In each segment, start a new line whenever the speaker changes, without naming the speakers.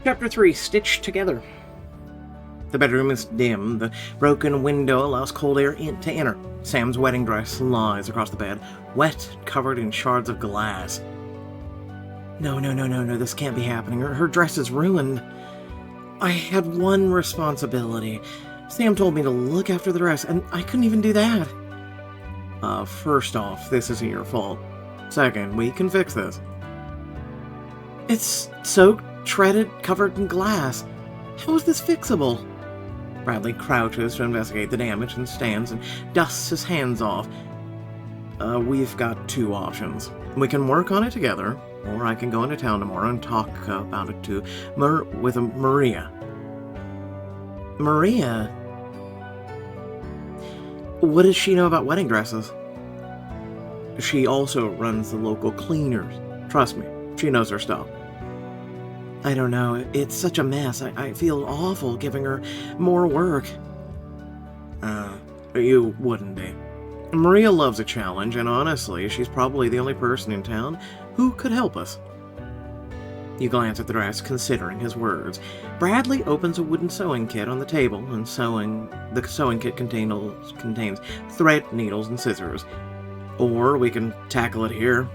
Chapter 3, Stitched Together. The bedroom is dim. The broken window allows cold air to enter. Sam's wedding dress lies across the bed, wet, covered in shards of glass. No, this can't be happening. Her dress is ruined. I had one responsibility. Sam told me to look after the dress, and I couldn't even do that. First off, this isn't your fault. Second, we can fix this. It's soaked, shredded, covered in glass. How is this fixable? Bradley crouches to investigate the damage and stands and dusts his hands off. We've got two options. We can work on it together, or I can go into town tomorrow and talk about it with Maria. Maria? What does she know about wedding dresses? She also runs the local cleaners. Trust me, she knows her stuff. I don't know, it's such a mess. I feel awful giving her more work. You wouldn't be. Maria loves a challenge, and honestly, she's probably the only person in town who could help us. You glance at the dress, considering his words. Bradley opens a wooden sewing kit on the table, and the sewing kit contains thread, needles, and scissors. Or we can tackle it here,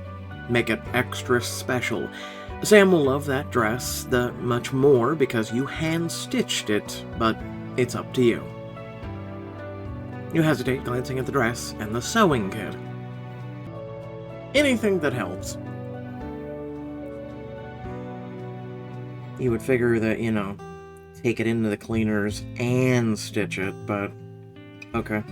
make it extra special. Sam will love that dress much more because you hand-stitched it, but it's up to you. You hesitate, glancing at the dress and the sewing kit. Anything that helps. You would figure that, take it into the cleaners and stitch it, but okay.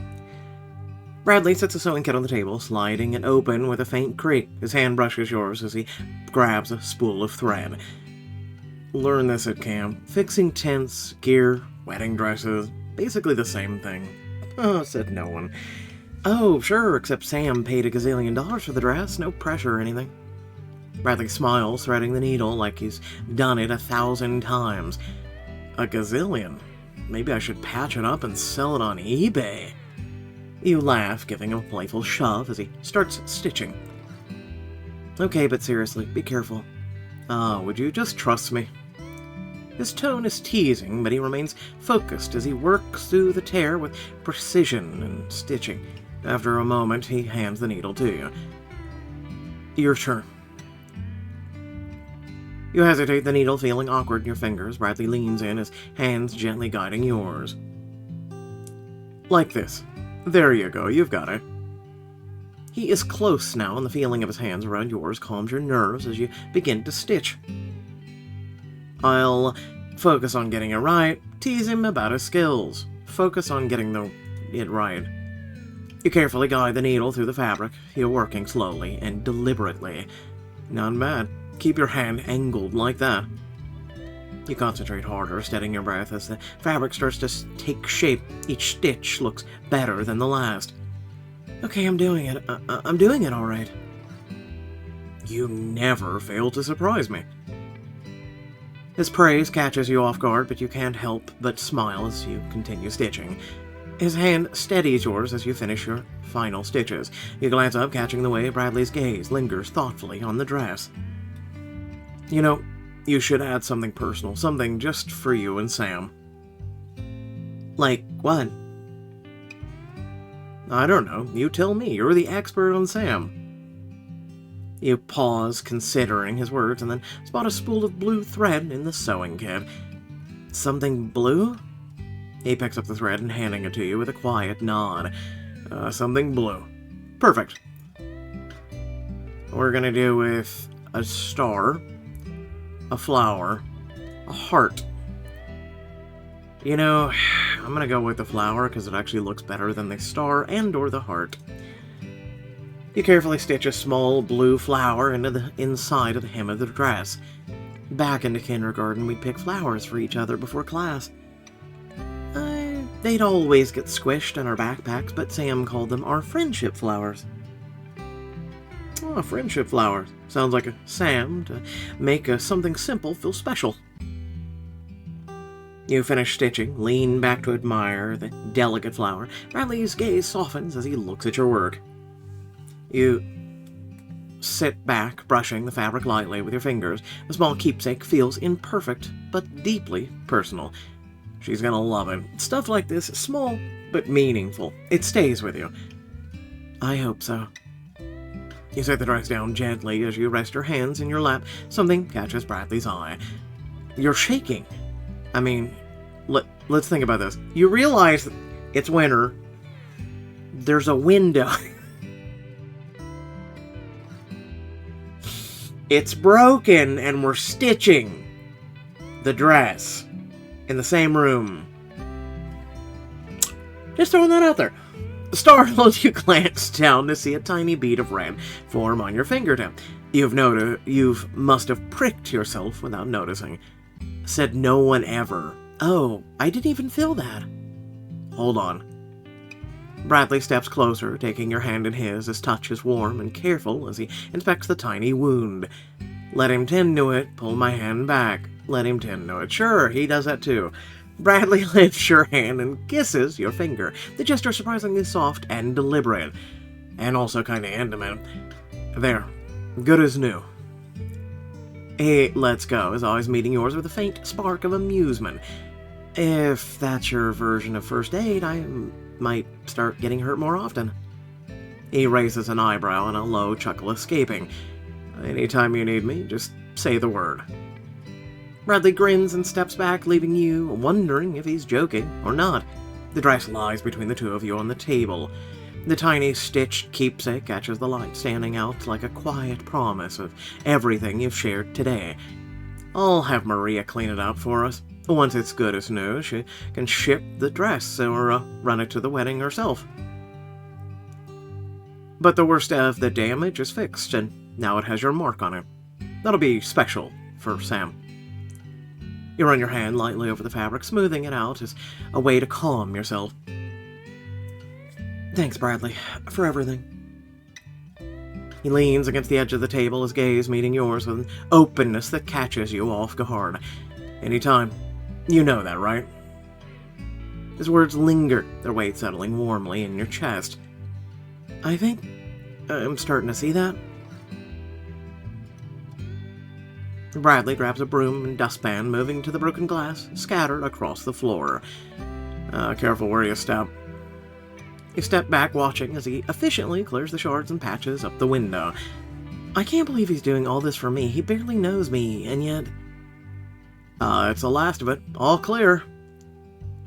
Bradley sets the sewing kit on the table, sliding it open with a faint creak. His hand brushes yours as he grabs a spool of thread. Learn this at camp. Fixing tents, gear, wedding dresses, basically the same thing. Oh, said no one. Oh, sure, except Sam paid $1 gazillion for the dress. No pressure or anything. Bradley smiles, threading the needle like he's done it 1,000 times. $1 gazillion? Maybe I should patch it up and sell it on eBay. You laugh, giving him a playful shove as he starts stitching. Okay, but seriously, be careful. Would you just trust me? His tone is teasing, but he remains focused as he works through the tear with precision and stitching. After a moment, he hands the needle to you. Your turn. You hesitate, the needle feeling awkward in your fingers. Bradley leans in, his hands gently guiding yours. Like this. There you go, you've got it. He is close now, and the feeling of his hands around yours calms your nerves as you begin to stitch. I'll focus on getting it right, tease him about his skills. Focus on getting it right. You carefully guide the needle through the fabric. You're working slowly and deliberately. Not bad. Keep your hand angled like that. You concentrate harder, steadying your breath as the fabric starts to take shape. Each stitch looks better than the last. Okay, I'm doing it. I'm doing it all right. You never fail to surprise me. His praise catches you off guard, but you can't help but smile as you continue stitching. His hand steadies yours as you finish your final stitches. You glance up, catching the way Bradley's gaze lingers thoughtfully on the dress. You should add something personal, something just for you and Sam. Like what? I don't know. You tell me. You're the expert on Sam. You pause, considering his words, and then spot a spool of blue thread in the sewing kit. Something blue? He picks up the thread and handing it to you with a quiet nod. Something blue. Perfect. We're gonna do with a star, a flower, a heart. I'm gonna go with the flower because it actually looks better than the star and or the heart. You carefully stitch a small blue flower into the inside of the hem of the dress. Back into kindergarten, we'd pick flowers for each other before class. They'd always get squished in our backpacks, but Sam called them our friendship flowers. Oh, friendship flowers. Sounds like a Sam to make something simple feel special. You finish stitching, lean back to admire the delicate flower. Bradley's gaze softens as he looks at your work. sit back, brushing the fabric lightly with your fingers. The small keepsake feels imperfect, but deeply personal. She's gonna love it. Stuff like this, small but meaningful. It stays with you. I hope so. You set the dress down gently as you rest your hands in your lap. Something catches Bradley's eye. You're shaking. I mean, let's think about this. You realize it's winter. There's a window. It's broken, and we're stitching the dress in the same room. Just throwing that out there. Startled, you glance down to see a tiny bead of red form on your fingertip. You must have pricked yourself without noticing. Said no one ever. Oh, I didn't even feel that. Hold on. Bradley steps closer, taking your hand in his. His touch is warm and careful as he inspects the tiny wound. Let him tend to it. Pull my hand back. Let him tend to it. Sure, he does that too. Bradley lifts your hand and kisses your finger. The gesture surprisingly soft and deliberate. And also kind of intimate. There. Good as new. Hey, let's go, his eyes meeting yours with a faint spark of amusement. If that's your version of first aid, I might start getting hurt more often. He raises an eyebrow and a low chuckle escaping. Anytime you need me, just say the word. Bradley grins and steps back, leaving you wondering if he's joking or not. The dress lies between the two of you on the table. The tiny stitched keepsake catches the light, standing out like a quiet promise of everything you've shared today. I'll have Maria clean it up for us. Once it's good as new, she can ship the dress or run it to the wedding herself. But the worst of the damage is fixed, and now it has your mark on it. That'll be special for Sam. You run your hand lightly over the fabric, smoothing it out as a way to calm yourself. Thanks, Bradley, for everything. He leans against the edge of the table, his gaze meeting yours with an openness that catches you off guard. Anytime. You know that, right? His words linger, their weight settling warmly in your chest. I think I'm starting to see that. Bradley grabs a broom and dustpan, moving to the broken glass scattered across the floor. Careful where you step. You step back, watching as he efficiently clears the shards and patches up the window. I can't believe he's doing all this for me. He barely knows me, and yet... it's the last of it. All clear.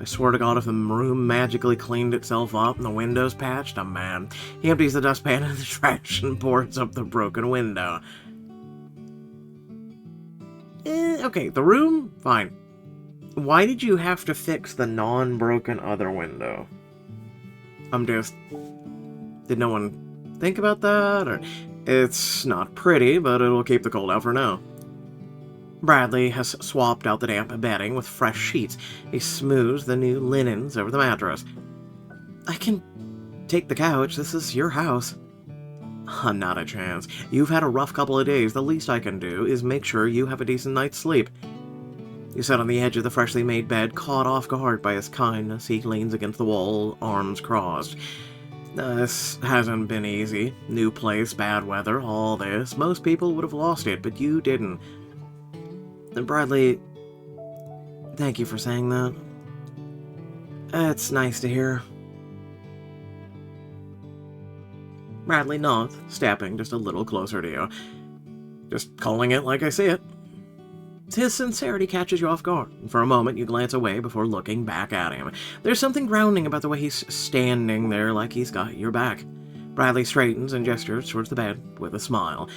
I swear to God, if the room magically cleaned itself up and the windows patched, I'm mad. He empties the dustpan in the trash and pours up the broken window. Okay, the room? Fine. Why did you have to fix the non-broken other window? Did no one think about that? Or it's not pretty, but it'll keep the cold out for now. Bradley has swapped out the damp bedding with fresh sheets. He smooths the new linens over the mattress. I can take the couch. This is your house. Not a chance. You've had a rough couple of days. The least I can do is make sure you have a decent night's sleep. You sit on the edge of the freshly made bed, caught off guard by his kindness. He leans against the wall, arms crossed. This hasn't been easy. New place, bad weather, all this. Most people would have lost it, but you didn't. And Bradley, thank you for saying that. It's nice to hear. Bradley nods, stepping just a little closer to you. Just calling it like I see it. His sincerity catches you off guard, and for a moment you glance away before looking back at him. There's something grounding about the way he's standing there like he's got your back. Bradley straightens and gestures towards the bed with a smile.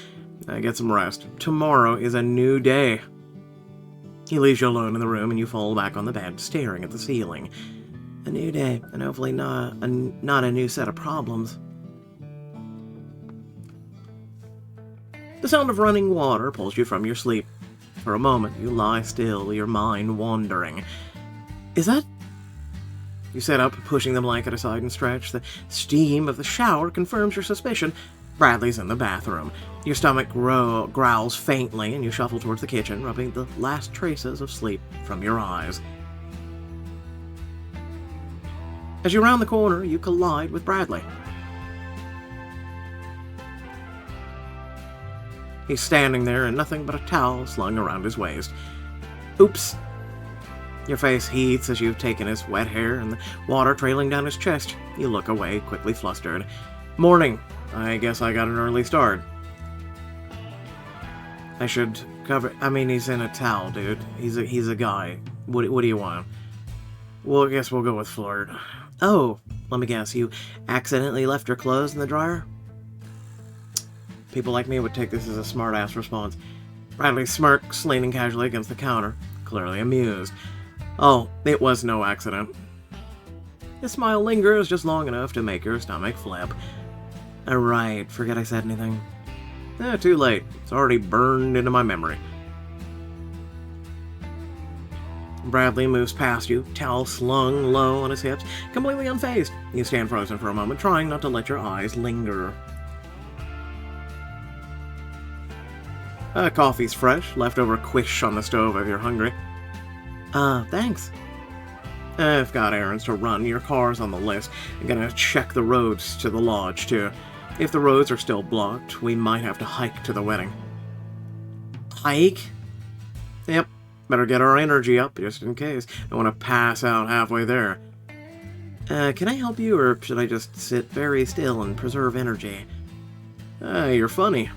Get some rest. Tomorrow is a new day. He leaves you alone in the room and you fall back on the bed, staring at the ceiling. A new day, and hopefully not a new set of problems. The sound of running water pulls you from your sleep. For a moment, you lie still, your mind wandering. Is that... You sit up, pushing the blanket aside and stretch. The steam of the shower confirms your suspicion. Bradley's in the bathroom. Your stomach growls faintly, and you shuffle towards the kitchen, rubbing the last traces of sleep from your eyes. As you round the corner, you collide with Bradley. He's standing there in nothing but a towel slung around his waist. Oops. Your face heats as you've taken his wet hair and the water trailing down his chest. You look away, quickly flustered. Morning. I guess I got an early start. I should cover... I mean, he's in a towel, dude. He's a guy. What do you want? Well, I guess we'll go with flirt. Oh, let me guess. You accidentally left your clothes in the dryer? People like me would take this as a smart-ass response. Bradley smirks, leaning casually against the counter, clearly amused. Oh, it was no accident. His smile lingers just long enough to make your stomach flip. Right, forget I said anything. Too late. It's already burned into my memory. Bradley moves past you, towel slung low on his hips, completely unfazed. You stand frozen for a moment, trying not to let your eyes linger. Coffee's fresh, leftover quish on the stove if you're hungry. Thanks. I've got errands to run. Your car's on the list. I'm gonna check the roads to the lodge, too. If the roads are still blocked, we might have to hike to the wedding. Hike? Yep. Better get our energy up, just in case. I want to pass out halfway there. Can I help you, or should I just sit very still and preserve energy? You're funny.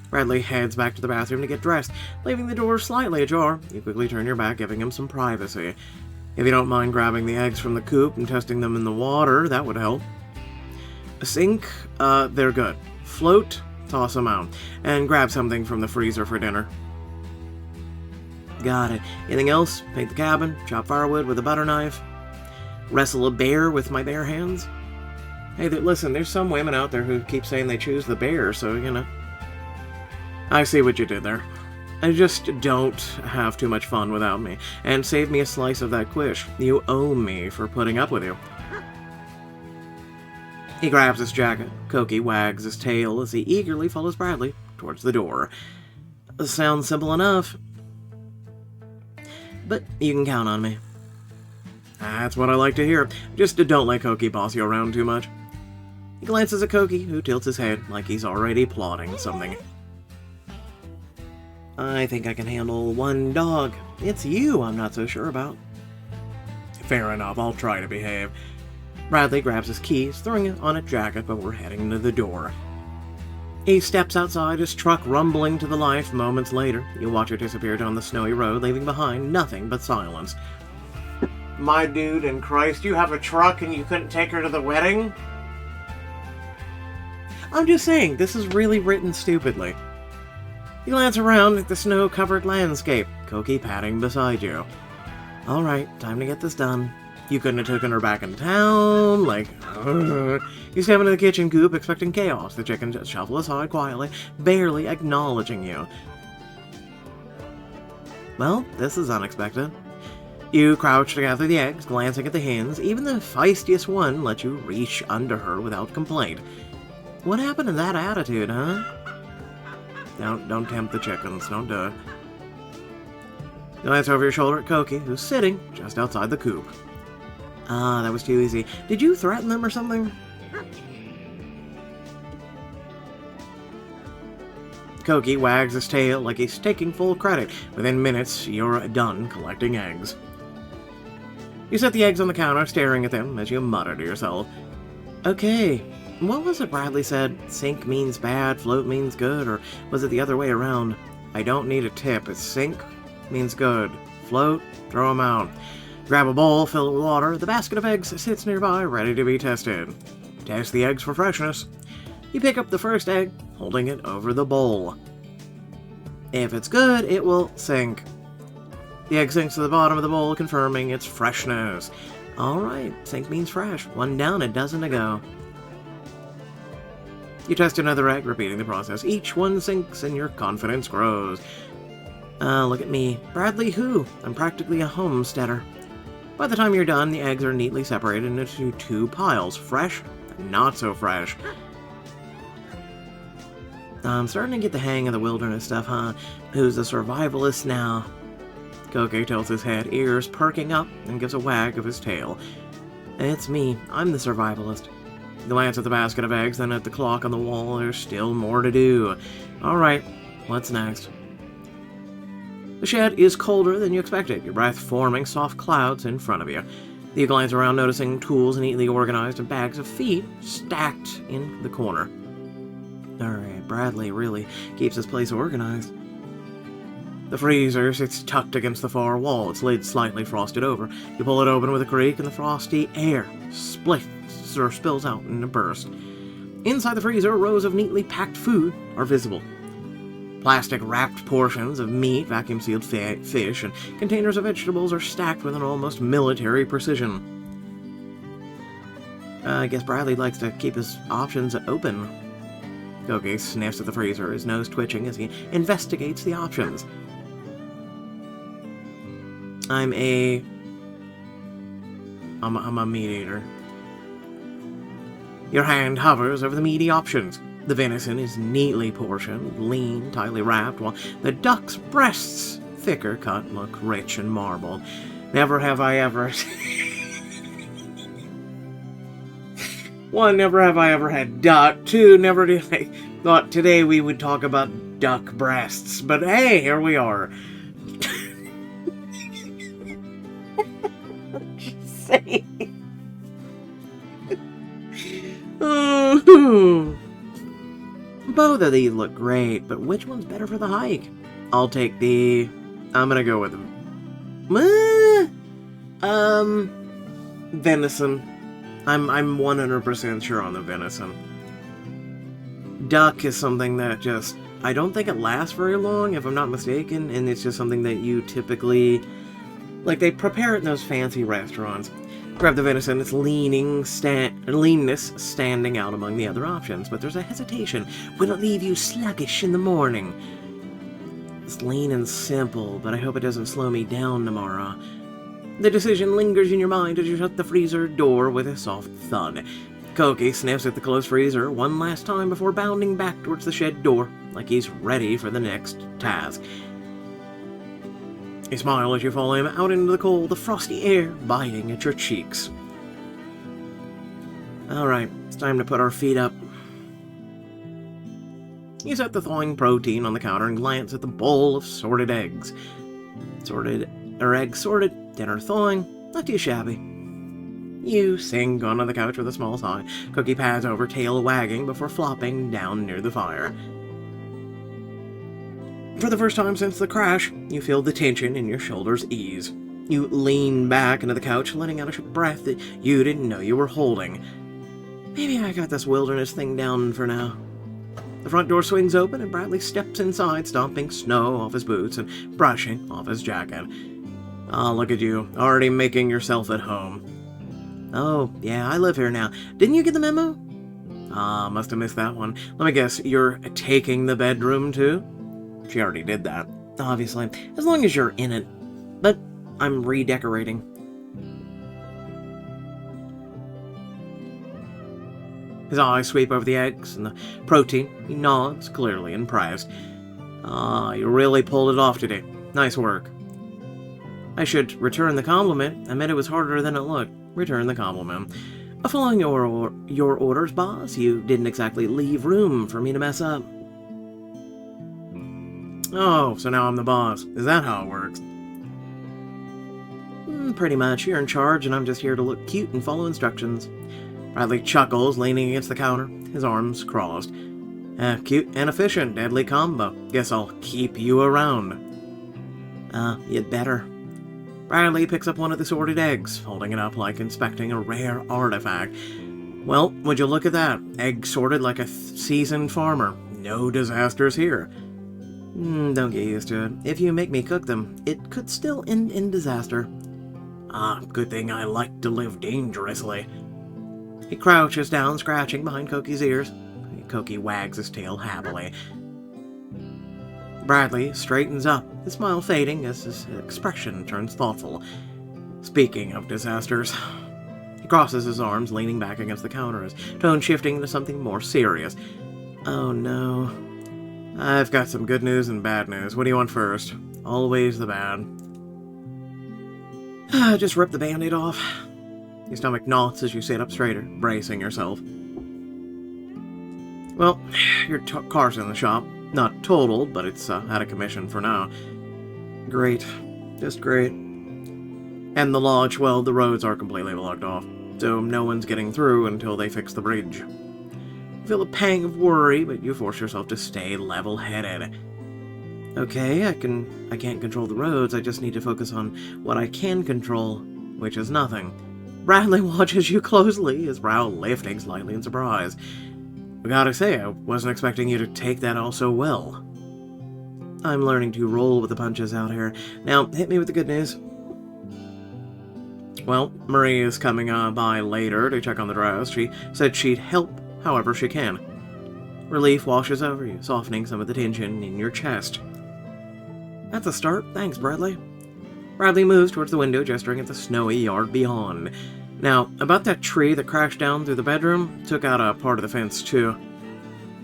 Bradley heads back to the bathroom to get dressed, leaving the door slightly ajar. You quickly turn your back, giving him some privacy. If you don't mind grabbing the eggs from the coop and testing them in the water, that would help. Sink, they're good. Float, toss them out. And grab something from the freezer for dinner. Got it. Anything else? Paint the cabin, chop firewood with a butter knife. Wrestle a bear with my bare hands. Hey, listen, there's some women out there who keep saying they choose the bear, so, you know. I see what you did there. I just don't have too much fun without me, and save me a slice of that quish. You owe me for putting up with you. He grabs his jacket. Koki wags his tail as he eagerly follows Bradley towards the door. Sounds simple enough. But you can count on me. That's what I like to hear. Just don't let Koki boss you around too much. He glances at Koki, who tilts his head like he's already plotting something. I think I can handle one dog. It's you I'm not so sure about. Fair enough, I'll try to behave. Bradley grabs his keys, throwing it on a jacket before heading to the door. He steps outside, his truck rumbling to the life. Moments later, you watch it disappear down the snowy road, leaving behind nothing but silence. My dude in Christ, you have a truck and you couldn't take her to the wedding? I'm just saying, this is really written stupidly. You glance around at the snow-covered landscape, Koki padding beside you. Alright, time to get this done. You couldn't have taken her back in town, like... You step into the kitchen coop, expecting chaos. The chicken just shuffle aside quietly, barely acknowledging you. Well, this is unexpected. You crouch to gather the eggs, glancing at the hens. Even the feistiest one lets you reach under her without complaint. What happened to that attitude, huh? Don't tempt the chickens. Don't do it. You glance over your shoulder at Koki, who's sitting just outside the coop. Ah, that was too easy. Did you threaten them or something? Koki wags his tail like he's taking full credit. Within minutes, you're done collecting eggs. You set the eggs on the counter, staring at them as you mutter to yourself. Okay, what was it Bradley said? Sink means bad, float means good, or was it the other way around? I don't need a tip. It's sink means good. Float, throw them out. Grab a bowl, fill it with water. The basket of eggs sits nearby, ready to be tested. Test the eggs for freshness. You pick up the first egg, holding it over the bowl. If it's good, it will sink. The egg sinks to the bottom of the bowl, confirming its freshness. Alright, sink means fresh. One down, a dozen to go. You test another egg, repeating the process. Each one sinks and your confidence grows. Look at me. Bradley who? I'm practically a homesteader. By the time you're done, the eggs are neatly separated into two piles. Fresh, and not so fresh. I'm starting to get the hang of the wilderness stuff, huh? Who's a survivalist now? Koki tilts his head, ears perking up, and gives a wag of his tail. It's me. I'm the survivalist. Glance at the basket of eggs, then at the clock on the wall. There's still more to do. Alright, What's next? The shed is colder than you expected, your breath forming soft clouds in front of you. You glance around, noticing tools neatly organized and bags of feed stacked in the corner. Alright, Bradley really keeps this place organized. The freezer sits tucked against the far wall, its lid slightly frosted over. You pull it open with a creak, and the frosty air splits or spills out in a burst. Inside the freezer, rows of neatly packed food are visible. Plastic-wrapped portions of meat, vacuum-sealed fish, and containers of vegetables are stacked with an almost military precision. I guess Bradley likes to keep his options open. Koki sniffs at the freezer, his nose twitching as he investigates the options. I'm a meat eater. Your hand hovers over the meaty options. The venison is neatly portioned, lean, tightly wrapped, while the duck's breasts, thicker cut, look rich and marbled. Never have I ever... One, never have I ever had duck. Two, never did I thought today we would talk about duck breasts. But hey, here we are. Just saying. Both of these look great, but which one's better for the hike? I'll take the... I'm gonna go with them. Venison. I'm 100% sure on the venison. Duck is something that just... I don't think it lasts very long, if I'm not mistaken, and it's just something that you typically... Like, they prepare it in those fancy restaurants. Grab the venison, its leanness standing out among the other options, but there's a hesitation. Will it leave you sluggish in the morning? It's lean and simple, but I hope it doesn't slow me down tomorrow. The decision lingers in your mind as you shut the freezer door with a soft thud. Koki sniffs at the closed freezer one last time before bounding back towards the shed door, like he's ready for the next task. You smile as you follow him out into the cold, the frosty air biting at your cheeks. Alright, it's time to put our feet up. You set the thawing protein on the counter and glance at the bowl of sorted eggs. Eggs sorted, dinner thawing, not too shabby. You sink onto the couch with a small sigh, Koki pads over, tail wagging before flopping down near the fire. For the first time since the crash, you feel the tension in your shoulders ease. You lean back into the couch, letting out a breath that you didn't know you were holding. Maybe I got this wilderness thing down for now. The front door swings open and Bradley steps inside, stomping snow off his boots and brushing off his jacket. Ah, look at you, already making yourself at home. Oh, yeah, I live here now. Didn't you get the memo? Ah, must have missed that one. Let me guess, you're taking the bedroom too? She already did that, obviously, as long as you're in it. But I'm redecorating. His eyes sweep over the eggs and the protein. He nods, clearly impressed. Ah, you really pulled it off today. Nice work. I should return the compliment. I meant it was harder than it looked. Return the compliment. Following your orders, boss, you didn't exactly leave room for me to mess up. Oh, so now I'm the boss. Is that how it works? Pretty much. You're in charge, and I'm just here to look cute and follow instructions. Bradley chuckles, leaning against the counter, his arms crossed. Cute and efficient, deadly combo. Guess I'll keep you around. You'd better. Bradley picks up one of the sorted eggs, holding it up like inspecting a rare artifact. Well, would you look at that? Egg sorted like a seasoned farmer. No disasters here. Don't get used to it. If you make me cook them, it could still end in disaster. Ah, good thing I like to live dangerously. He crouches down, scratching behind Koki's ears. Koki wags his tail happily. Bradley straightens up, his smile fading as his expression turns thoughtful. Speaking of disasters... He crosses his arms, leaning back against the counter, his tone shifting to something more serious. Oh no... I've got some good news and bad news. What do you want first? Always the bad. Just rip the band-aid off. Your stomach knots as you sit up straighter, bracing yourself. Well, your car's in the shop. Not totaled, but it's out of commission for now. Great. Just great. And the lodge, well, the roads are completely blocked off, so no one's getting through until they fix the bridge. You feel a pang of worry, but you force yourself to stay level-headed. Okay, I can't control the roads, I just need to focus on what I can control, which is nothing. Bradley watches you closely, his brow lifting slightly in surprise. I gotta say, I wasn't expecting you to take that all so well. I'm learning to roll with the punches out here. Now, hit me with the good news. Well, Marie is coming by later to check on the dress. She said she'd help however she can. Relief washes over you, softening some of the tension in your chest. That's a start. Thanks, Bradley. Bradley moves towards the window, gesturing at the snowy yard beyond. Now, about that tree that crashed down through the bedroom, took out a part of the fence, too.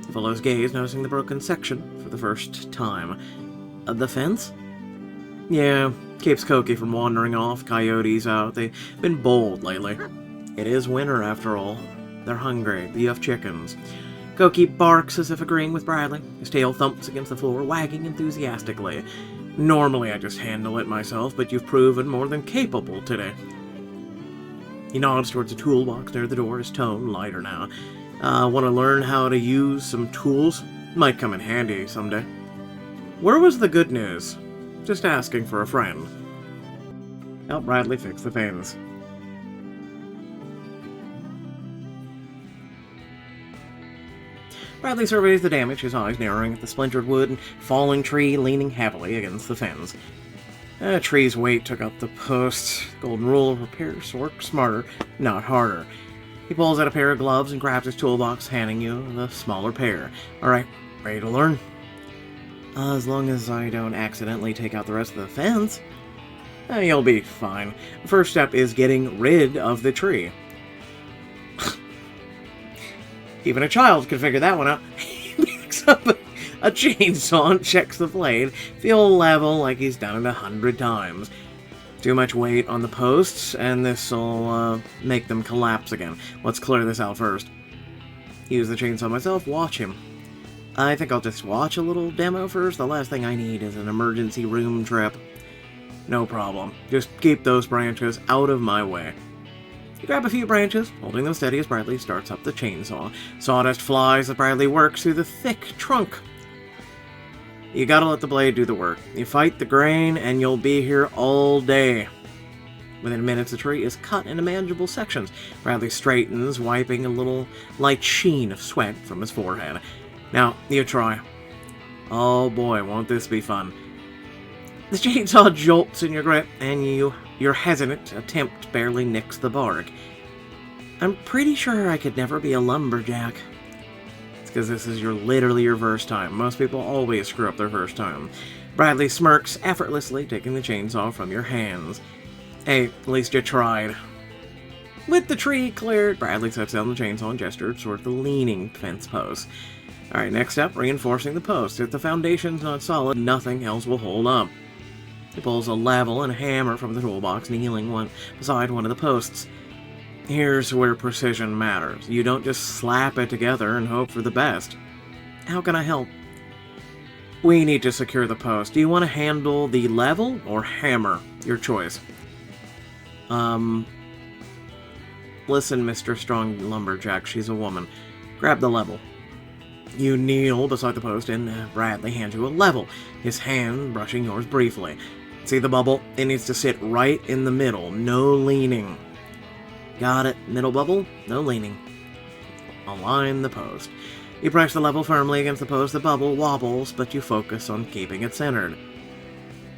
He follows gaze, noticing the broken section for the first time. The fence? Yeah, keeps Koki from wandering off, coyotes out. They've been bold lately. It is winter, after all. They're hungry. You have chickens. Koki barks as if agreeing with Bradley. His tail thumps against the floor, wagging enthusiastically. Normally I just handle it myself, but you've proven more than capable today. He nods towards a toolbox near the door, his tone lighter now. Want to learn how to use some tools? Might come in handy someday. Where was the good news? Just asking for a friend. Help Bradley fix the fence. Bradley surveys the damage, his eyes narrowing at the splintered wood and falling tree leaning heavily against the fence. The tree's weight took up the posts. Golden rule of repairs work smarter, not harder. He pulls out a pair of gloves and grabs his toolbox, handing you the smaller pair. Alright, ready to learn? As long as I don't accidentally take out the rest of the fence. You'll be fine. The first step is getting rid of the tree. Even a child could figure that one out. He picks up a chainsaw and checks the blade. Feel level like he's done it 100 times. Too much weight on the posts, and this'll make them collapse again. Let's clear this out first. Use the chainsaw myself, watch him. I think I'll just watch a little demo first. The last thing I need is an emergency room trip. No problem. Just keep those branches out of my way. You grab a few branches, holding them steady as Bradley starts up the chainsaw. Sawdust flies as Bradley works through the thick trunk. You gotta let the blade do the work. You fight the grain, and you'll be here all day. Within minutes, the tree is cut into manageable sections. Bradley straightens, wiping a little light sheen of sweat from his forehead. Now, you try. Oh boy, won't this be fun. The chainsaw jolts in your grip, and your hesitant attempt barely nicks the bark. I'm pretty sure I could never be a lumberjack. It's because this is literally your first time. Most people always screw up their first time. Bradley smirks, effortlessly taking the chainsaw from your hands. Hey, at least you tried. With the tree cleared, Bradley sets down the chainsaw and gestures toward the leaning fence post. Alright, next up, reinforcing the post. If the foundation's not solid, nothing else will hold up. He pulls a level and a hammer from the toolbox, kneeling beside one of the posts. Here's where precision matters. You don't just slap it together and hope for the best. How can I help? We need to secure the post. Do you want to handle the level or hammer? Your choice. Listen, Mr. Strong Lumberjack, she's a woman. Grab the level. You kneel beside the post, and Bradley hands you a level, his hand brushing yours briefly. See the bubble? It needs to sit right in the middle, no leaning. Got it. Middle bubble, no leaning. Align the post. You press the level firmly against the post, the bubble wobbles, but you focus on keeping it centered.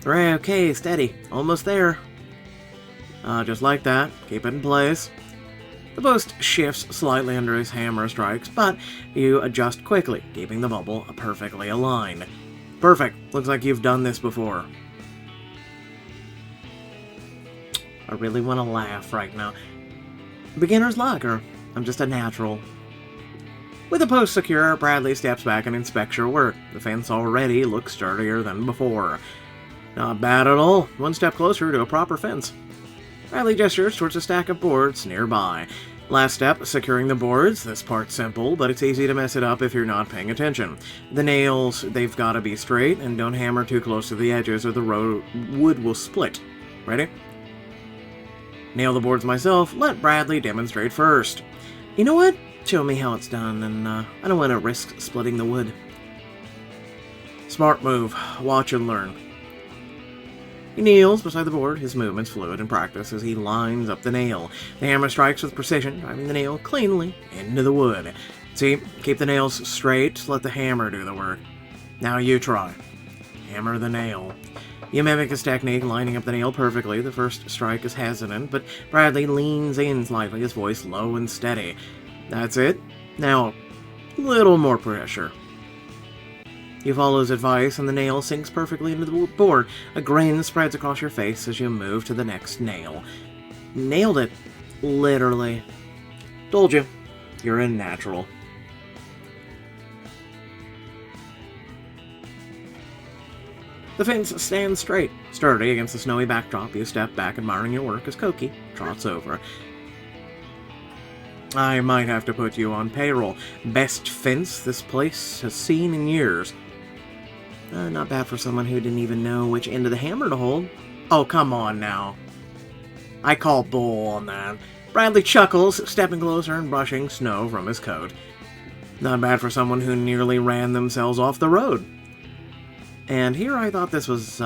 Okay, steady. Almost there. Just like that. Keep it in place. The post shifts slightly under his hammer strikes, but you adjust quickly, keeping the bubble perfectly aligned. Perfect. Looks like you've done this before. I really want to laugh right now. Beginner's luck, or I'm just a natural. With the post secure, Bradley steps back and inspects your work. The fence already looks sturdier than before. Not bad at all. One step closer to a proper fence. Bradley gestures towards a stack of boards nearby. Last step, securing the boards. This part's simple, but it's easy to mess it up if you're not paying attention. The nails, they've got to be straight, and don't hammer too close to the edges or the wood will split. Ready? Nail the boards myself. Let Bradley demonstrate first. You know what? Show me how it's done, and I don't want to risk splitting the wood. Smart move. Watch and learn. He kneels beside the board, his movements fluid in practice as he lines up the nail. The hammer strikes with precision, driving the nail cleanly into the wood. See, keep the nails straight, let the hammer do the work. Now you try. Hammer the nail. You mimic his technique, lining up the nail perfectly. The first strike is hesitant, but Bradley leans in slightly, his voice low and steady. That's it. Now, a little more pressure. You follow his advice, and the nail sinks perfectly into the board. A grin spreads across your face as you move to the next nail. Nailed it. Literally. Told you. You're a natural. The fence stands straight, sturdy against the snowy backdrop. You step back, admiring your work as Koki trots over. I might have to put you on payroll. Best fence this place has seen in years. Not bad for someone who didn't even know which end of the hammer to hold. Oh, come on now. I call bull on that. Bradley chuckles, stepping closer and brushing snow from his coat. Not bad for someone who nearly ran themselves off the road. And here I thought this was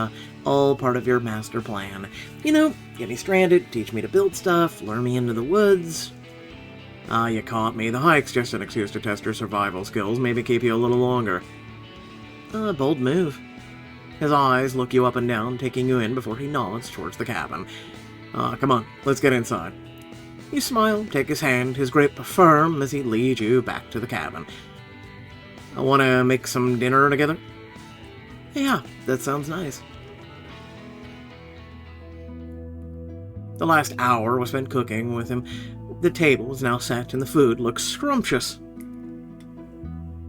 all part of your master plan. You know, get me stranded, teach me to build stuff, lure me into the woods. You caught me. The hike's just an excuse to test your survival skills, maybe keep you a little longer. Bold move. His eyes look you up and down, taking you in before he nods towards the cabin. Come on, let's get inside. You smile, take his hand, his grip firm as he leads you back to the cabin. I want to make some dinner together? Yeah, that sounds nice. The last hour was spent cooking with him. The table is now set and the food looks scrumptious.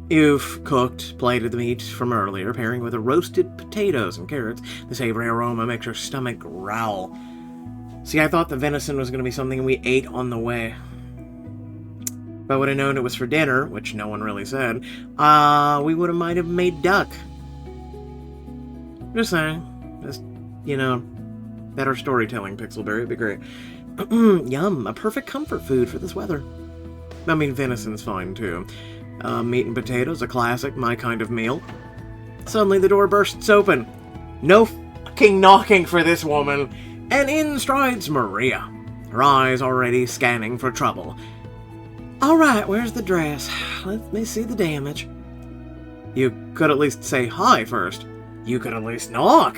You've cooked, plated the meat from earlier, pairing with the roasted potatoes and carrots. The savory aroma makes your stomach growl. See, I thought the venison was going to be something we ate on the way. If I would have known it was for dinner, which no one really said, we might have made duck. Just saying. Just, better storytelling, Pixelberry would be great. Yum, a perfect comfort food for this weather. I mean, venison's fine, too. Meat and potatoes, a classic, my kind of meal. Suddenly the door bursts open. No fucking knocking for this woman. And in strides Maria, her eyes already scanning for trouble. Alright, where's the dress? Let me see the damage. You could at least say hi first. You could at least knock.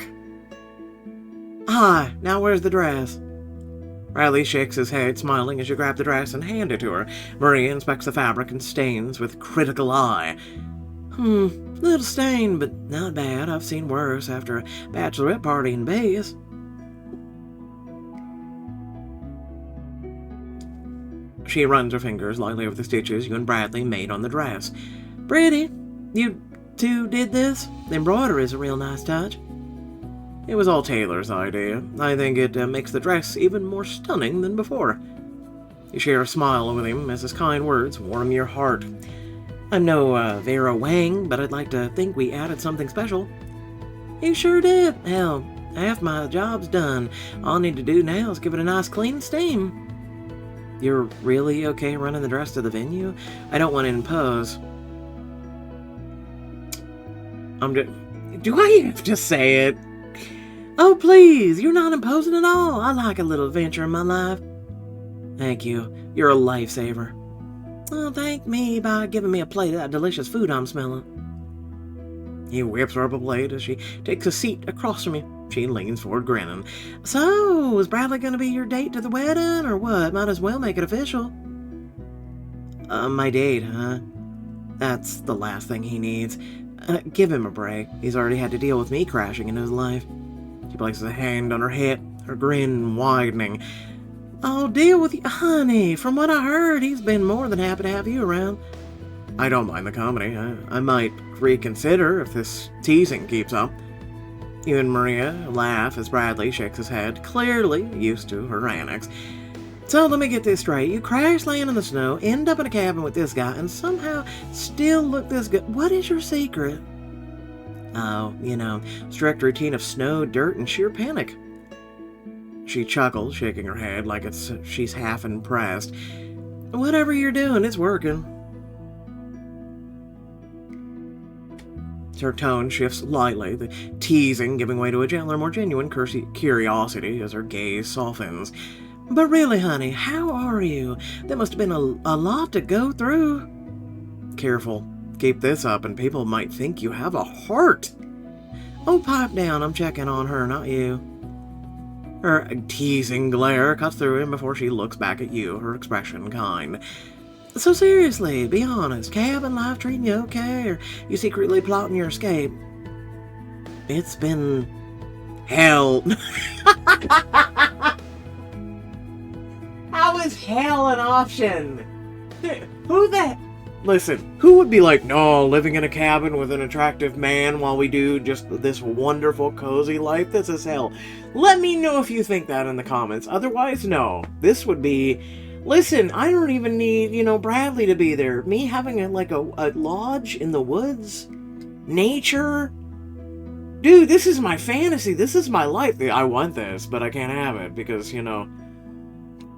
Hi, now where's the dress? Bradley shakes his head, smiling as you grab the dress and hand it to her. Maria inspects the fabric and stains with critical eye. Little stain, but not bad. I've seen worse after a bachelorette party in Vegas. She runs her fingers lightly over the stitches you and Bradley made on the dress. Pretty. You two did this? The embroidery is a real nice touch. It was all Taylor's idea. I think it makes the dress even more stunning than before. You share a smile with him as his kind words warm your heart. I'm no Vera Wang, but I'd like to think we added something special. You sure did. Hell, half my job's done. All I need to do now is give it a nice clean steam. You're really okay running the dress to the venue? I don't want to impose. Do I have to say it? Oh, please, you're not imposing at all. I like a little adventure in my life. Thank you. You're a lifesaver. Oh, thank me by giving me a plate of that delicious food I'm smelling. He whips her up a plate as she takes a seat across from you. She leans forward, grinning. So, is Bradley going to be your date to the wedding, or what? Might as well make it official. My date, huh? That's the last thing he needs. Give him a break. He's already had to deal with me crashing into his life. She places a hand on her hip, her grin widening. I'll deal with you, honey. From what I heard, he's been more than happy to have you around. I don't mind the comedy. I might reconsider if this teasing keeps up. You and Maria laugh as Bradley shakes his head, clearly used to her antics. So let me get this straight. You crash land in the snow, end up in a cabin with this guy, and somehow still look this good. What is your secret? Oh, strict routine of snow, dirt, and sheer panic. She chuckled, shaking her head like she's half impressed. Whatever you're doing, it's working. Her tone shifts lightly, the teasing giving way to a gentler, more genuine curiosity as her gaze softens. But really, honey, how are you? That must have been a lot to go through. Careful. Keep this up and people might think you have a heart. Oh, pipe down. I'm checking on her, not you. Her teasing glare cuts through him before she looks back at you, her expression kind. So seriously, be honest. Cabin life treating you okay, or you secretly plotting your escape? It's been hell. How is hell an option? Listen, who would be like, no, living in a cabin with an attractive man while we do just this wonderful, cozy life? This is hell. Let me know if you think that in the comments. Otherwise, no. This would be... Listen, I don't even need, Bradley to be there. Me having a lodge in the woods? Nature? Dude, this is my fantasy. This is my life. I want this, but I can't have it because,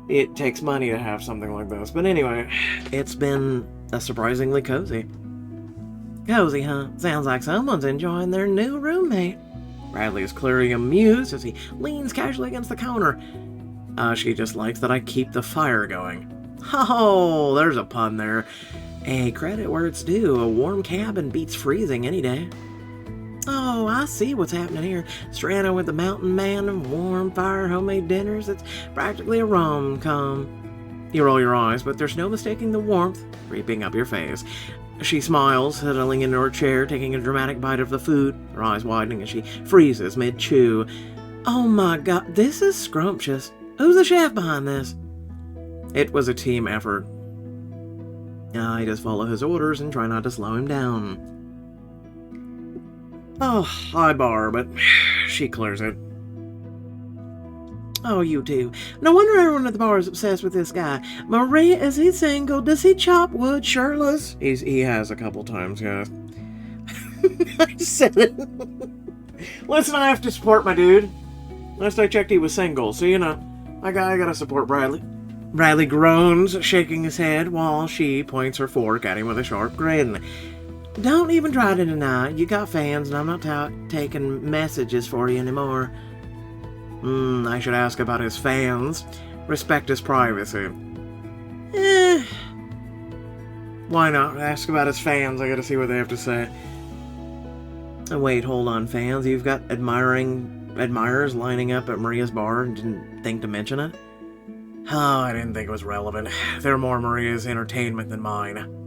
it takes money to have something like this. But anyway, it's been surprisingly cozy. Cozy, huh? Sounds like someone's enjoying their new roommate. Bradley is clearly amused as he leans casually against the counter. She just likes that I keep the fire going. Oh, there's a pun there. Hey, credit where it's due. A warm cabin beats freezing any day. Oh, I see what's happening here. Stranded with the mountain man and warm fire, homemade dinners. It's practically a rom-com. You roll your eyes, but there's no mistaking the warmth creeping up your face. She smiles, settling into her chair, taking a dramatic bite of the food, her eyes widening as she freezes mid-chew. Oh my god, this is scrumptious. Who's the chef behind this? It was a team effort. I just follow his orders and try not to slow him down. Oh, high bar, but she clears it. Oh, you too. No wonder everyone at the bar is obsessed with this guy. Maria, is he single? Does he chop wood shirtless? He has a couple times, yeah. I said it. Listen, I have to support my dude. Last I checked, he was single, so I gotta support Bradley. Bradley groans, shaking his head, while she points her fork at him with a sharp grin. Don't even try to deny it. You got fans, and I'm not taking messages for you anymore. I should ask about his fans. Respect his privacy. Why not? Ask about his fans. I gotta see what they have to say. Wait, hold on, fans. You've got admirers lining up at Maria's bar and didn't think to mention it? Oh, I didn't think it was relevant. They're more Maria's entertainment than mine.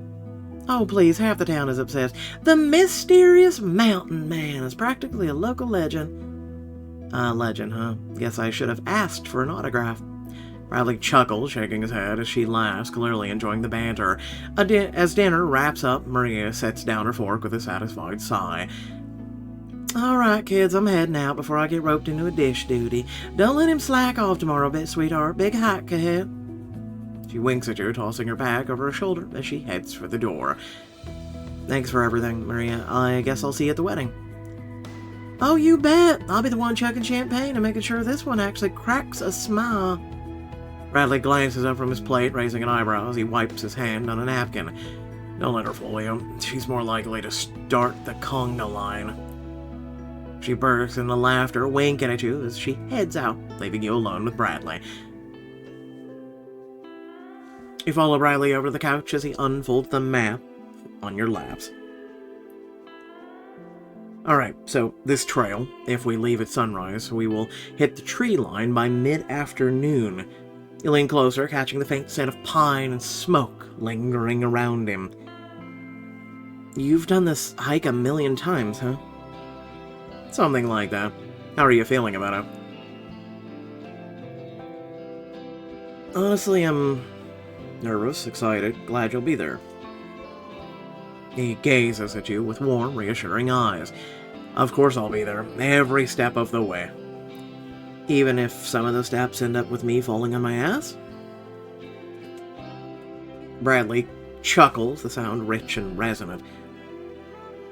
Oh, please, half the town is obsessed. The mysterious mountain man is practically a local legend. Legend, huh? Guess I should have asked for an autograph. Bradley chuckles, shaking his head as she laughs, clearly enjoying the banter. As dinner wraps up, Maria sets down her fork with a satisfied sigh. All right, kids, I'm heading out before I get roped into a dish duty. Don't let him slack off tomorrow a bit, sweetheart. Big hike ahead. She winks at you, tossing her bag over her shoulder as she heads for the door. Thanks for everything, Maria. I guess I'll see you at the wedding. Oh, you bet. I'll be the one chugging champagne and making sure this one actually cracks a smile. Bradley glances up from his plate, raising an eyebrow as he wipes his hand on a napkin. Don't let her fool you. She's more likely to start the conga line. She bursts into laughter, winking at you as she heads out, leaving you alone with Bradley. You follow Bradley over to the couch as he unfolds the map on your laps. Alright, so this trail, if we leave at sunrise, we will hit the tree line by mid-afternoon. You lean closer, catching the faint scent of pine and smoke lingering around him. You've done this hike a million times, huh? Something like that. How are you feeling about it? Honestly, I'm nervous, excited, glad you'll be there. He gazes at you with warm, reassuring eyes. Of course I'll be there, every step of the way. Even if some of the steps end up with me falling on my ass? Bradley chuckles, the sound rich and resonant.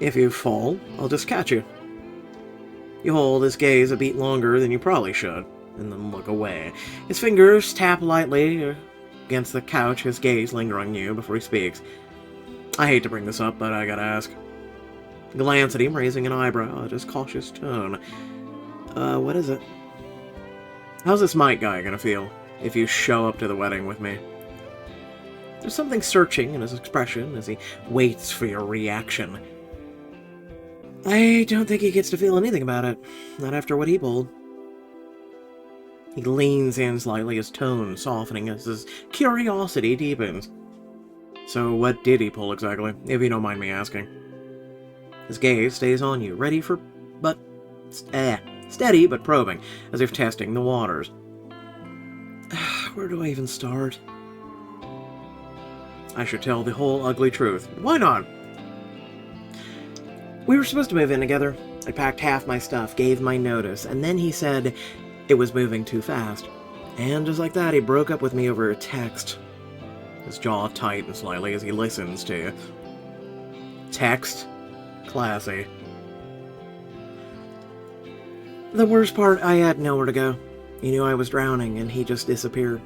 If you fall, I'll just catch you. You hold his gaze a beat longer than you probably should, and then look away. His fingers tap lightly against the couch, his gaze lingering on you before he speaks. I hate to bring this up, but I gotta ask. Glance at him, raising an eyebrow at his cautious tone. What is it? How's this Mike guy gonna feel if you show up to the wedding with me? There's something searching in his expression as he waits for your reaction. I don't think he gets to feel anything about it. Not after what he pulled. He leans in slightly, his tone softening as his curiosity deepens. So what did he pull exactly, if you don't mind me asking? His gaze stays on you, steady but probing, as if testing the waters. Where do I even start? I should tell the whole ugly truth. Why not? We were supposed to move in together. I packed half my stuff, gave my notice, and then he said it was moving too fast. And just like that, he broke up with me over a text. His jaw tightens slightly as he listens to you. Text? Classy. The worst part, I had nowhere to go. He knew I was drowning, and he just disappeared.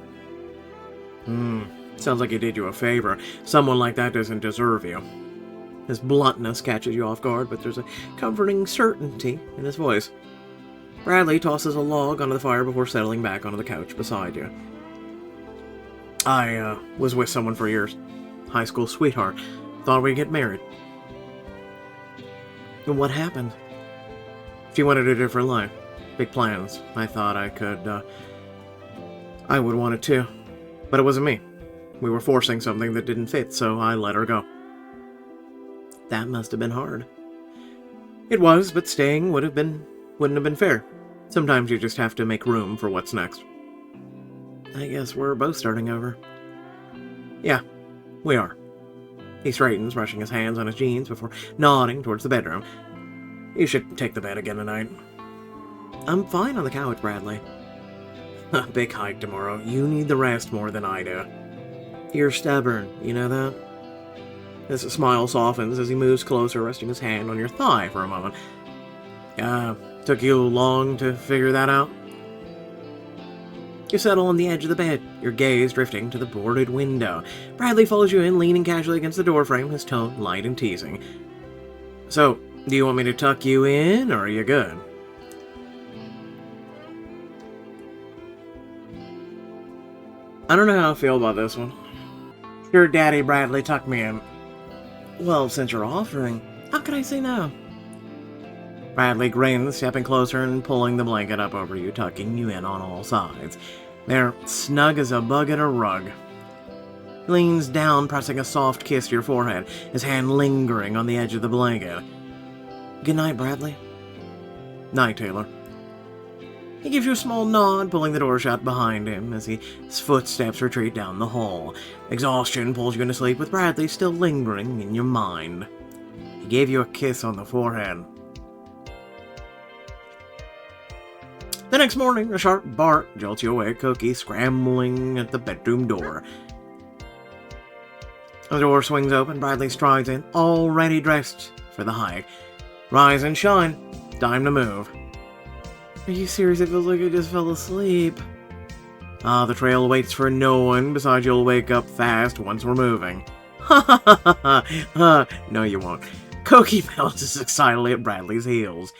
Sounds like he did you a favor. Someone like that doesn't deserve you. His bluntness catches you off guard, but there's a comforting certainty in his voice. Bradley tosses a log onto the fire before settling back onto the couch beside you. I was with someone for years. High school sweetheart. Thought we'd get married. And what happened? She wanted a different life. Big plans. I thought I would want it too. But it wasn't me. We were forcing something that didn't fit, so I let her go. That must have been hard. It was, but staying wouldn't have been fair. Sometimes you just have to make room for what's next. I guess we're both starting over. Yeah, we are. He straightens, brushing his hands on his jeans before nodding towards the bedroom. You should take the bed again tonight. I'm fine on the couch, Bradley. Big hike tomorrow. You need the rest more than I do. You're stubborn, you know that? His smile softens as he moves closer, resting his hand on your thigh for a moment. Took you long to figure that out? You settle on the edge of the bed, your gaze drifting to the boarded window. Bradley follows you in, leaning casually against the doorframe, his tone light and teasing. So, do you want me to tuck you in, or are you good? I don't know how I feel about this one. Sure, Daddy Bradley, tuck me in. Well, since you're offering, how can I say no? Bradley grins, stepping closer and pulling the blanket up over you, tucking you in on all sides. They're snug as a bug in a rug. He leans down, pressing a soft kiss to your forehead, his hand lingering on the edge of the blanket. Good night, Bradley. Night, Taylor. He gives you a small nod, pulling the door shut behind him as his footsteps retreat down the hall. Exhaustion pulls you into sleep with Bradley still lingering in your mind. He gave you a kiss on the forehead. The next morning, a sharp bark jolts you awake, Cookie scrambling at the bedroom door. The door swings open, Bradley strides in, already dressed for the hike. Rise and shine. Time to move. Are you serious? It feels like I just fell asleep. The trail waits for no one, besides you'll wake up fast once we're moving. Ha ha ha ha ha! No, you won't. Cookie bounces excitedly at Bradley's heels.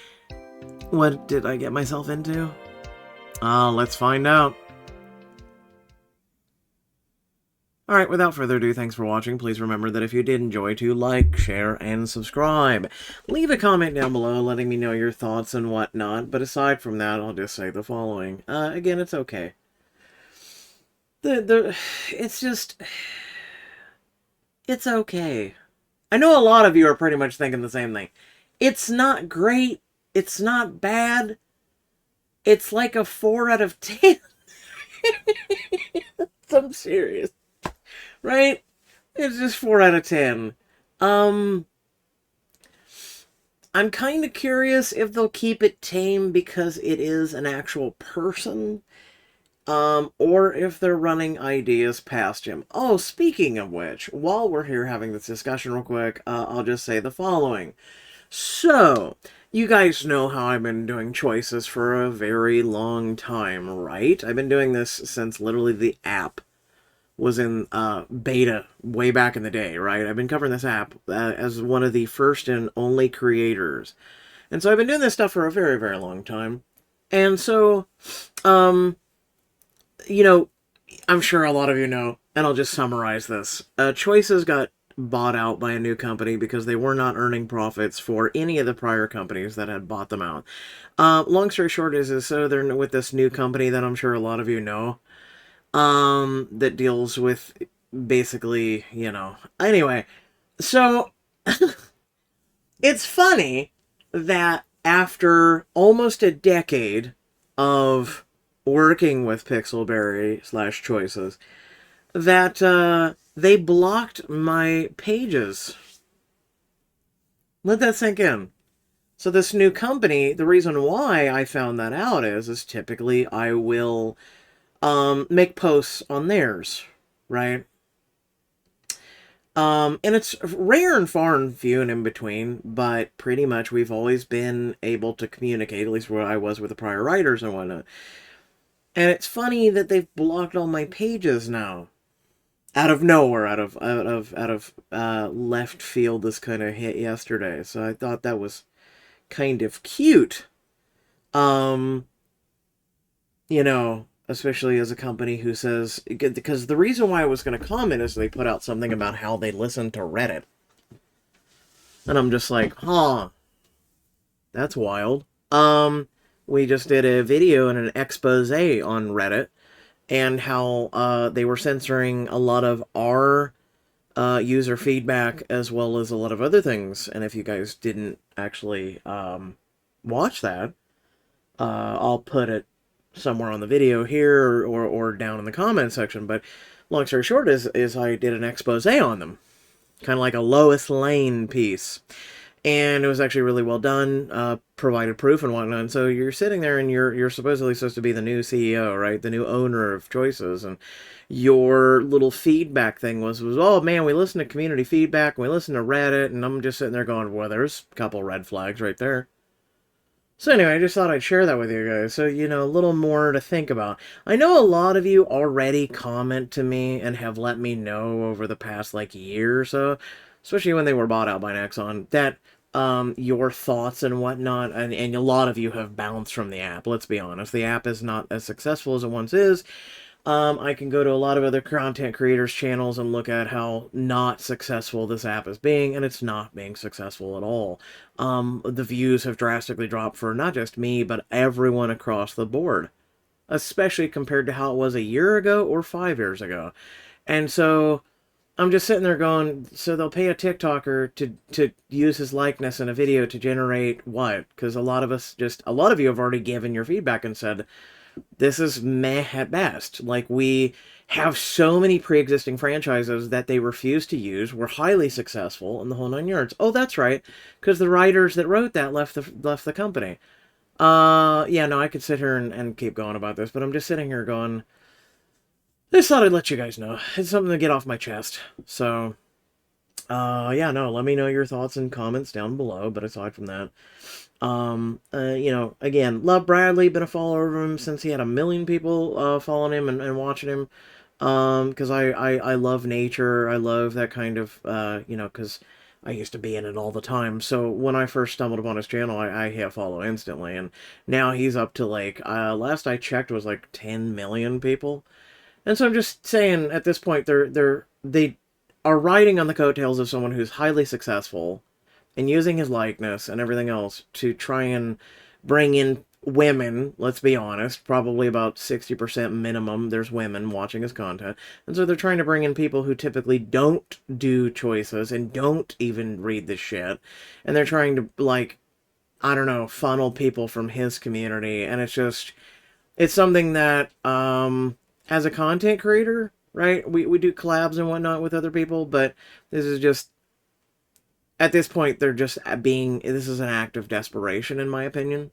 What did I get myself into? Let's find out. Alright, without further ado, thanks for watching. Please remember that if you did enjoy, to like, share, and subscribe. Leave a comment down below letting me know your thoughts and whatnot, but aside from that, I'll just say the following. Again, it's okay. It's just... It's okay. I know a lot of you are pretty much thinking the same thing. It's not great. It's not bad. It's like a 4 out of 10. I'm serious. Right? It's just 4 out of 10. I'm kind of curious if they'll keep it tame because it is an actual person. or if they're running ideas past him. Oh, speaking of which, while we're here having this discussion real quick, I'll just say the following. So, you guys know how I've been doing choices for a very long time, right? I've been doing this since literally the app was in beta way back in the day, right? I've been covering this app as one of the first and only creators. And so I've been doing this stuff for a very, very long time. And so, um, you know, I'm sure a lot of you know, and I'll just summarize this. Choices got bought out by a new company because they were not earning profits for any of the prior companies that had bought them out. Long story short is so they're with this new company that I'm sure a lot of you know, that deals with basically, Anyway, so it's funny that after almost a decade of working with Pixelberry slash Choices, that they blocked my pages. Let that sink in. So this new company, the reason why I found that out is typically I will make posts on theirs, right? And it's rare and far and few and in between, but pretty much we've always been able to communicate, at least where I was with the prior writers and whatnot. And it's funny that they've blocked all my pages now. Out of nowhere, out of left field, this kind of hit yesterday. So I thought that was kind of cute. Um, especially as a company who says, because the reason why I was going to comment is they put out something about how they listen to Reddit. And I'm just like, huh, that's wild. We just did a video and an expose on Reddit and how they were censoring a lot of our user feedback as well as a lot of other things. And if you guys didn't actually watch that, I'll put it somewhere on the video here or down in the comment section. But long story short is I did an expose on them. Kind of like a Lois Lane piece. And it was actually really well done, provided proof and whatnot. And so you're sitting there and you're supposedly supposed to be the new CEO, right? The new owner of Choices. And your little feedback thing was oh man, we listen to community feedback, and we listen to Reddit, and I'm just sitting there going, well, there's a couple red flags right there. So anyway, I just thought I'd share that with you guys, so, a little more to think about. I know a lot of you already comment to me and have let me know over the past, year or so, especially when they were bought out by Nexon, that your thoughts and whatnot, and a lot of you have bounced from the app, let's be honest. The app is not as successful as it once is. I can go to a lot of other content creators' channels and look at how not successful this app is being, and it's not being successful at all. The views have drastically dropped for not just me, but everyone across the board, especially compared to how it was a year ago or 5 years ago. And so I'm just sitting there going, so they'll pay a TikToker to use his likeness in a video to generate what? Because a lot of you have already given your feedback and said, this is meh at best. We have so many pre-existing franchises that they refuse to use. We're highly successful in the whole 9 yards. Oh, that's right, because the writers that wrote that left the company. Yeah, no, I could sit here and keep going about this, but I'm just sitting here going, I just thought I'd let you guys know. It's something to get off my chest. So, yeah, no, let me know your thoughts and comments down below, but aside from that, again, love Bradley, been a follower of him since he had 1 million people following him and watching him. Because I love nature, I love that kind of, because I used to be in it all the time. So when I first stumbled upon his channel, I hit follow instantly, and now he's up to last I checked was 10 million people. And so I'm just saying, at this point, they are riding on the coattails of someone who's highly successful and using his likeness and everything else to try and bring in women, let's be honest, probably about 60% minimum, there's women watching his content. And so they're trying to bring in people who typically don't do choices and don't even read the shit. And they're trying to, I don't know, funnel people from his community. And it's something that, as a content creator, right, we do collabs and whatnot with other people, but this is just, at this point, they're just this is an act of desperation, in my opinion.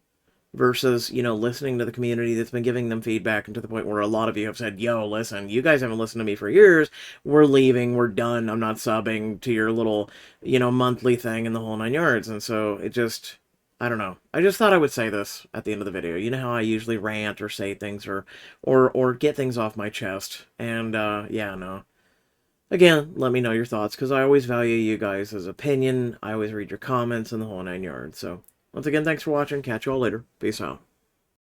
versus, listening to the community that's been giving them feedback, and to the point where a lot of you have said, yo, listen, you guys haven't listened to me for years. We're leaving. We're done. I'm not subbing to your little, monthly thing and the whole nine yards. And so it just, I don't know. I just thought I would say this at the end of the video. You know how I usually rant or say things or get things off my chest. And, yeah, no. Again, let me know your thoughts, because I always value you guys' opinion. I always read your comments and the whole nine yards. So, once again, thanks for watching. Catch you all later. Peace out.